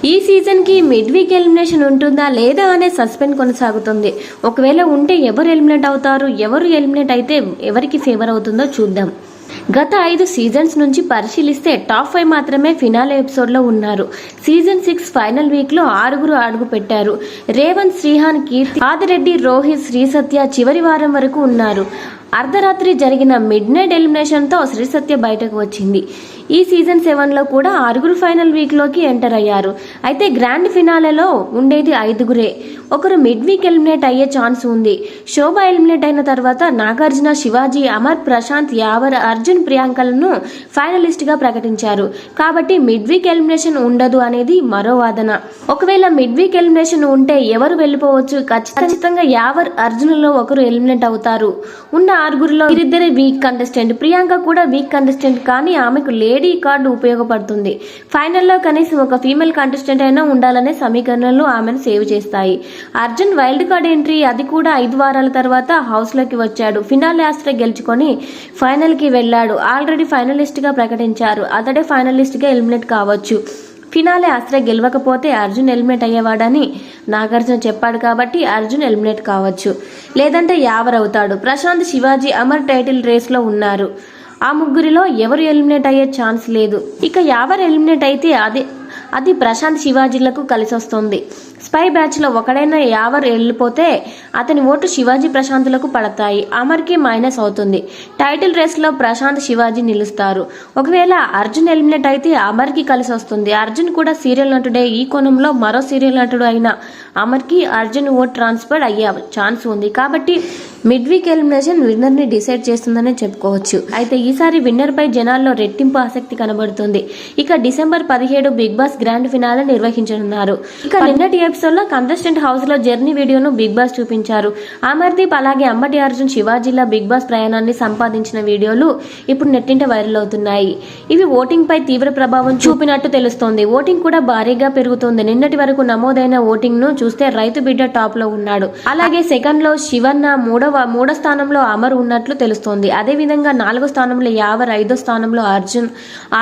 ఈ సీజన్ కి mid week elimination ఉంటుందా లేదా అనే సస్పెన్స్ కొనసాగుతుంది. ఒకవేళ ఉంటే ఎవరు ఎలిమినేట్ అవుతారు, ఎవరు ఎలిమినేట్ అయితే ఎవరికి ఫేవర్ అవుతుందో చూద్దాం. గత 5 సీజన్స్ నుంచి పరిశీలిస్తే టాప్ 5 మాత్రమే ఫినాలే ఎపిసోడ్ లో ఉన్నారు. సీజన్ 6 ఫైనల్ వీక్ లో 6 అడుగు పెట్టారు. రేవంత్, శ్రీహాన్, కీర్తి, ఆదిరెడ్డి, రోహిత్, శ్రీసత్య చివరి వారం వరకు ఉన్నారు. అర్ధరాత్రి జరిగిన మిడ్ నైట్ ఎలిమినేషన్ తో శ్రీసత్య బయటకు వచ్చింది. ఈ సీజన్ 7 లో కూడా 6 ఫైనల్ వీక్ లోకి ఎంటర్ అయ్యారు. అయితే గ్రాండ్ ఫినాలేలో ఉండేది 5. ఒకరు మిడ్ వీక్ ఎలిమినేట్ అయ్యే ఛాన్స్ ఉంది. శోభ ఎలిమినేట్ అయిన తర్వాత నాగార్జున, శివాజీ, అమర్, ప్రశాంత్, యావర్, అర్జున్, ప్రియాంకలను ఫైనలిస్ట్ గా ప్రకటించారు. కాబట్టి మిడ్ వీక్ ఎలిమినేషన్ ఉండదు అనేది మరో వాదన. ఒకవేళ మిడ్ వీక్ ఎలిమినేషన్ ఉంటే ఎవరు వెళ్ళిపోవచ్చు? ఖచ్చితంగా యావర్, అర్జున్లో ఒకరు ఎలిమినేట్ అవుతారు. ఉన్న 6లో వీరిద్దరే వీక్ కంటెస్టెంట్. ప్రియాంక కూడా వీక్ కంటెస్టెంట్, కానీ ఆమెకు లేడీ కార్డు ఉపయోగపడుతుంది. ఫైనల్లో కనీసం ఒక ఫీమేల్ కంటెస్టెంట్ అయినా ఉండాలనే సమీకరణలు ఆమెను సేవ్ చేస్తాయి. అర్జున్ వైల్డ్ కార్డ్ ఎంట్రీ, అది కూడా 5 వారాల తర్వాత హౌస్ లోకి వచ్చాడు. ఫినాలే ఆస్ట్రే గెలుచుకొని ఫైనల్ కి వెళ్లాడు. ఆల్రెడీ ఫైనలిస్ట్ గా ప్రకటించారు. అతడే ఫైనలిస్ట్ గా ఎలిమినేట్ కావచ్చు. ఫినాలే ఆస్ట్రే గెలవకపోతే అర్జున్ ఎలిమినేట్ అయ్యేవాడని నాగార్జున చెప్పాడు. కాబట్టి అర్జున్ ఎలిమినేట్ కావచ్చు, లేదంటే యావర్ అవుతాడు. ప్రశాంత్, శివాజీ, అమర్ టైటిల్ రేస్ లో ఉన్నారు. ఆ ముగ్గురిలో ఎవరు ఎలిమినేట్ అయ్యే ఛాన్స్ లేదు. ఇక యావర్ ఎలిమినేట్ అయితే అది ప్రశాంత్, శివాజీలకు కలిసి వస్తుంది. స్పై బ్యాచ్ లో ఒకడైనా యావర్ వెళ్ళిపోతే అతని ఓటు శివాజీ, ప్రశాంత్లకు పడతాయి. అమర్కి మైనస్ అవుతుంది. టైటిల్ రేస్ లో ప్రశాంత్, శివాజీ నిలుస్తారు. ఒకవేళ అర్జున్ ఎలిమినేట్ అయితే అమర్కి కలిసి వస్తుంది. అర్జున్ కూడా సీరియల్ నటుడే. ఈ కోణంలో మరో సీరియల్ నటుడు అయిన అమర్కి అర్జున్ ఓట్ ట్రాన్స్ఫర్ అయ్యే ఛాన్స్ ఉంది. కాబట్టి మిడ్ వీక్ ఎలిమినేషన్ విన్నర్ ని డిసైడ్ చేస్తుందనే చెప్పుకోవచ్చు. అయితే ఈసారి విన్నర్ పై జనాల్లో రెట్టింపు ఆసక్తి కనబడుతుంది. ఇక December 17 Bigg Boss grand finale నిర్వహించనున్నారు. ఇక నిన్నటి ఎపిసోడ్ లో కంటెస్టెంట్ హౌస్ లో జర్నీ వీడియోను బిగ్ బాస్ చూపించారు. అమర్దీప్ అలాగే అంబటి అర్జున్, శివాజీల బిగ్ బాస్ ప్రయాణాన్ని సంపాదించిన వీడియోలు ఇప్పుడు నెట్టింట వైరల్ అవుతున్నాయి. ఇవి ఓటింగ్ పై తీవ్ర ప్రభావం చూపినట్టు తెలుస్తోంది. ఓటింగ్ కూడా భారీగా పెరుగుతోంది. నిన్నటి వరకు నమోదైన ఓటింగ్ ను చూస్తే రైతు బిడ్డ టాప్ లో ఉన్నాడు. అలాగే సెకండ్ లో శివన్న, మూడో స్థానంలో అమర్ ఉన్నట్లు తెలుస్తోంది. అదే విధంగా 4వ స్థానంలో యావర్, 5వ స్థానంలో అర్జున్,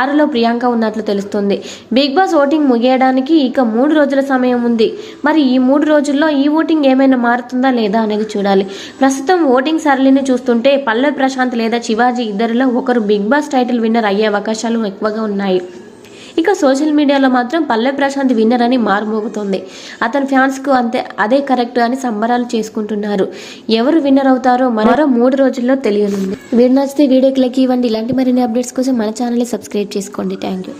6లో ప్రియాంక ఉన్నట్లు తెలుస్తోంది. బిగ్ బాస్ ఓటింగ్ ముగియడానికి ఇక 3 రోజుల సమయం ఉంది. మరి ఈ 3 రోజుల్లో ఈ ఓటింగ్ ఏమైనా మారుతుందా లేదా అనేది చూడాలి. ప్రస్తుతం ఓటింగ్ సరళిని చూస్తుంటే పల్లవి ప్రశాంత్ లేదా శివాజీ ఇద్దరిలో ఒకరు బిగ్ బాస్ టైటిల్ విన్నర్ అయ్యే అవకాశాలు ఎక్కువగా ఉన్నాయి. ఇక సోషల్ మీడియాలో మాత్రం పల్లవి ప్రశాంత్ విన్నర్ అని మారుమోగుతోంది. అతని ఫ్యాన్స్ కు అదే కరెక్ట్ అని సంబరాలు చేసుకుంటున్నారు. ఎవరు విన్నర్ అవుతారో మరో 3 రోజుల్లో తెలియనుంది. వీడియో నచ్చితే వీడియోకి లైక్ ఇవ్వండి. ఇలాంటి మరిన్ని అప్డేట్స్ కోసం మన ఛానల్ ని సబ్స్క్రైబ్ చేసుకోండి. Thank you.